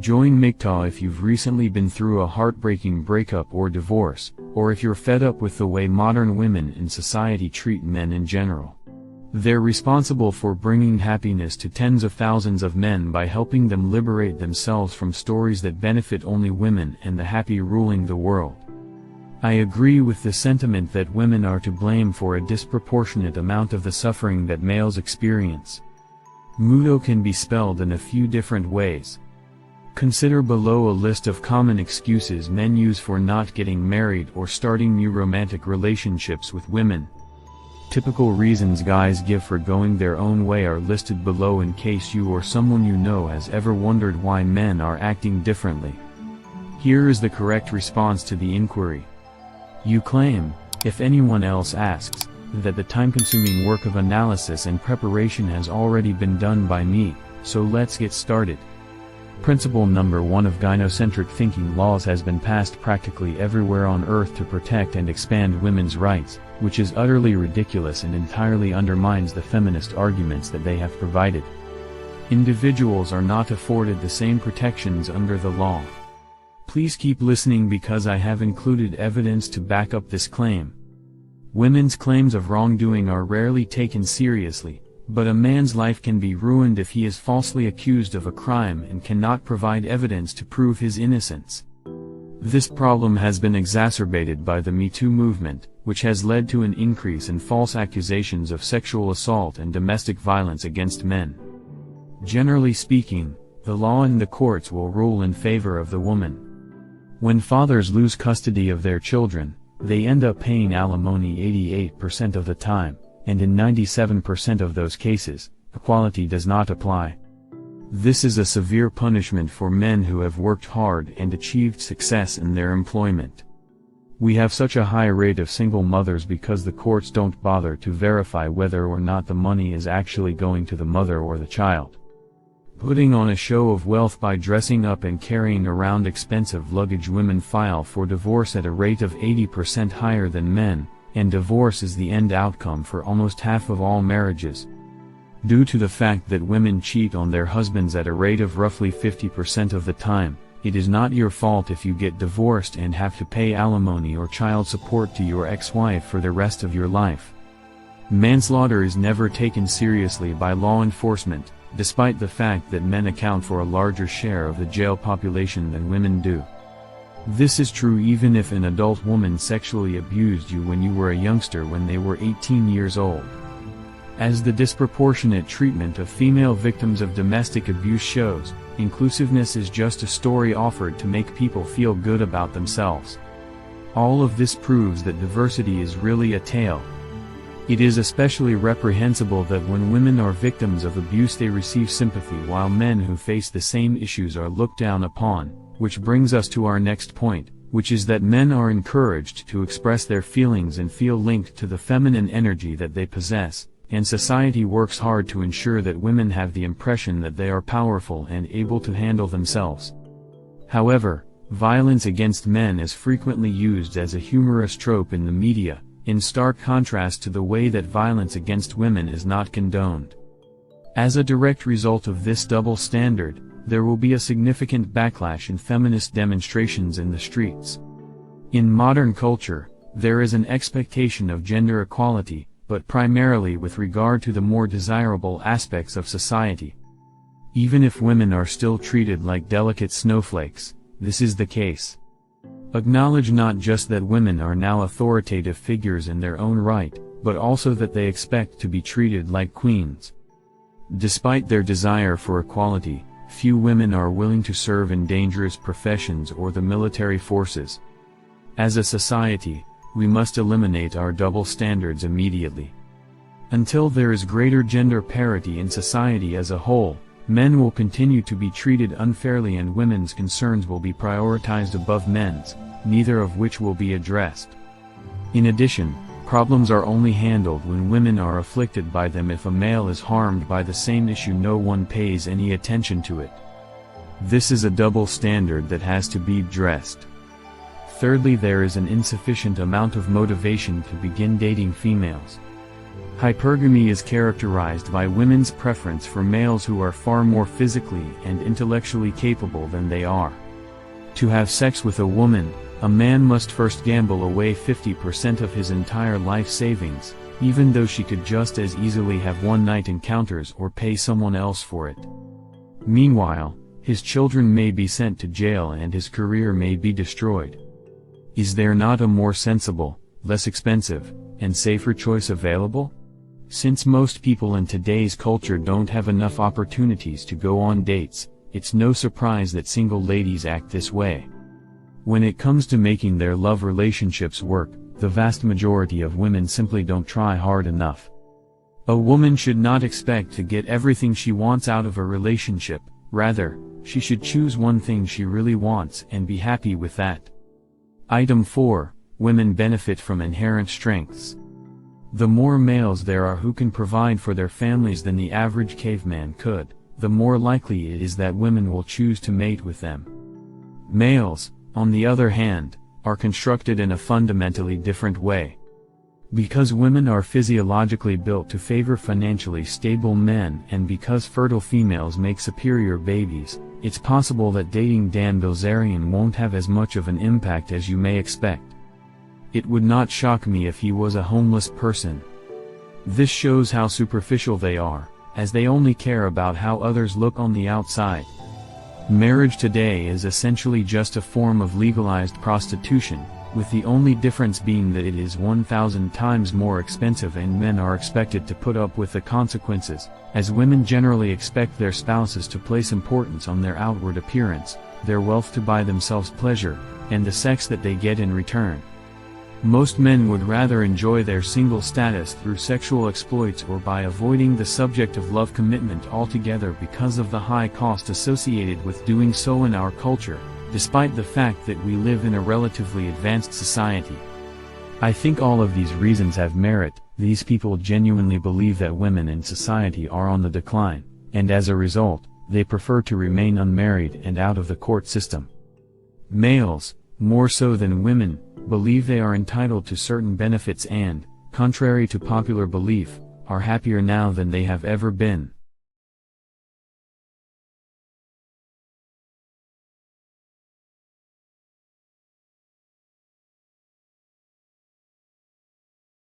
Join MGTOW if you've recently been through a heartbreaking breakup or divorce, or if you're fed up with the way modern women in society treat men in general. They're responsible for bringing happiness to tens of thousands of men by helping them liberate themselves from stories that benefit only women and the happy ruling the world. I agree with the sentiment that women are to blame for a disproportionate amount of the suffering that males experience. MGTOW can be spelled in a few different ways. Consider below a list of common excuses men use for not getting married or starting new romantic relationships with women. Typical reasons guys give for going their own way are listed below in case you or someone you know has ever wondered why men are acting differently. Here is the correct response to the inquiry. You claim, if anyone else asks, that the time-consuming work of analysis and preparation has already been done by me, so let's get started. Principle number 1 of gynocentric thinking laws has been passed practically everywhere on Earth to protect and expand women's rights, which is utterly ridiculous and entirely undermines the feminist arguments that they have provided. Individuals are not afforded the same protections under the law. Please keep listening because I have included evidence to back up this claim. Women's claims of wrongdoing are rarely taken seriously, but a man's life can be ruined if he is falsely accused of a crime and cannot provide evidence to prove his innocence. This problem has been exacerbated by the Me Too movement, which has led to an increase in false accusations of sexual assault and domestic violence against men. Generally speaking, the law and the courts will rule in favor of the woman. When fathers lose custody of their children, they end up paying alimony 88% of the time, and in 97% of those cases, equality does not apply. This is a severe punishment for men who have worked hard and achieved success in their employment. We have such a high rate of single mothers because the courts don't bother to verify whether or not the money is actually going to the mother or the child. Putting on a show of wealth by dressing up and carrying around expensive luggage. Women file for divorce at a rate of 80% higher than men, and divorce is the end outcome for almost half of all marriages. Due to the fact that women cheat on their husbands at a rate of roughly 50% of the time, it is not your fault if you get divorced and have to pay alimony or child support to your ex-wife for the rest of your life. Manslaughter is never taken seriously by law enforcement, despite the fact that men account for a larger share of the jail population than women do. This is true even if an adult woman sexually abused you when you were a youngster when they were 18 years old. As the disproportionate treatment of female victims of domestic abuse shows, inclusiveness is just a story offered to make people feel good about themselves. All of this proves that diversity is really a tale. It is especially reprehensible that when women are victims of abuse they receive sympathy while men who face the same issues are looked down upon, which brings us to our next point, which is that men are encouraged to express their feelings and feel linked to the feminine energy that they possess, and society works hard to ensure that women have the impression that they are powerful and able to handle themselves. However, violence against men is frequently used as a humorous trope in the media, in stark contrast to the way that violence against women is not condoned. As a direct result of this double standard, there will be a significant backlash in feminist demonstrations in the streets. In modern culture, there is an expectation of gender equality, but primarily with regard to the more desirable aspects of society. Even if women are still treated like delicate snowflakes, this is the case. Acknowledge not just that women are now authoritative figures in their own right, but also that they expect to be treated like queens. Despite their desire for equality, few women are willing to serve in dangerous professions or the military forces. As a society, we must eliminate our double standards immediately. Until there is greater gender parity in society as a whole, men will continue to be treated unfairly and women's concerns will be prioritized above men's, neither of which will be addressed. In addition, problems are only handled when women are afflicted by them. If a male is harmed by the same issue, no one pays any attention to it. This is a double standard that has to be addressed. Thirdly, there is an insufficient amount of motivation to begin dating females. Hypergamy is characterized by women's preference for males who are far more physically and intellectually capable than they are. To have sex with a woman, a man must first gamble away 50% of his entire life savings, even though she could just as easily have one-night encounters or pay someone else for it. Meanwhile, his children may be sent to jail and his career may be destroyed. Is there not a more sensible, less expensive, and safer choice available? Since most people in today's culture don't have enough opportunities to go on dates, it's no surprise that single ladies act this way. When it comes to making their love relationships work, the vast majority of women simply don't try hard enough. A woman should not expect to get everything she wants out of a relationship, rather, she should choose one thing she really wants and be happy with that. Item 4. Women benefit from inherent strengths. The more males there are who can provide for their families than the average caveman could, the more likely it is that women will choose to mate with them. Males, on the other hand, are constructed in a fundamentally different way. Because women are physiologically built to favor financially stable men and because fertile females make superior babies, it's possible that dating Dan Bilzerian won't have as much of an impact as you may expect. It would not shock me if he was a homeless person. This shows how superficial they are, as they only care about how others look on the outside. Marriage today is essentially just a form of legalized prostitution, with the only difference being that it is 1,000 times more expensive and men are expected to put up with the consequences, as women generally expect their spouses to place importance on their outward appearance, their wealth to buy themselves pleasure, and the sex that they get in return. Most men would rather enjoy their single status through sexual exploits or by avoiding the subject of love commitment altogether because of the high cost associated with doing so in our culture, despite the fact that we live in a relatively advanced society. I think all of these reasons have merit. These people genuinely believe that women in society are on the decline, and as a result, they prefer to remain unmarried and out of the court system. Males, more so than women, believe they are entitled to certain benefits and, contrary to popular belief, are happier now than they have ever been.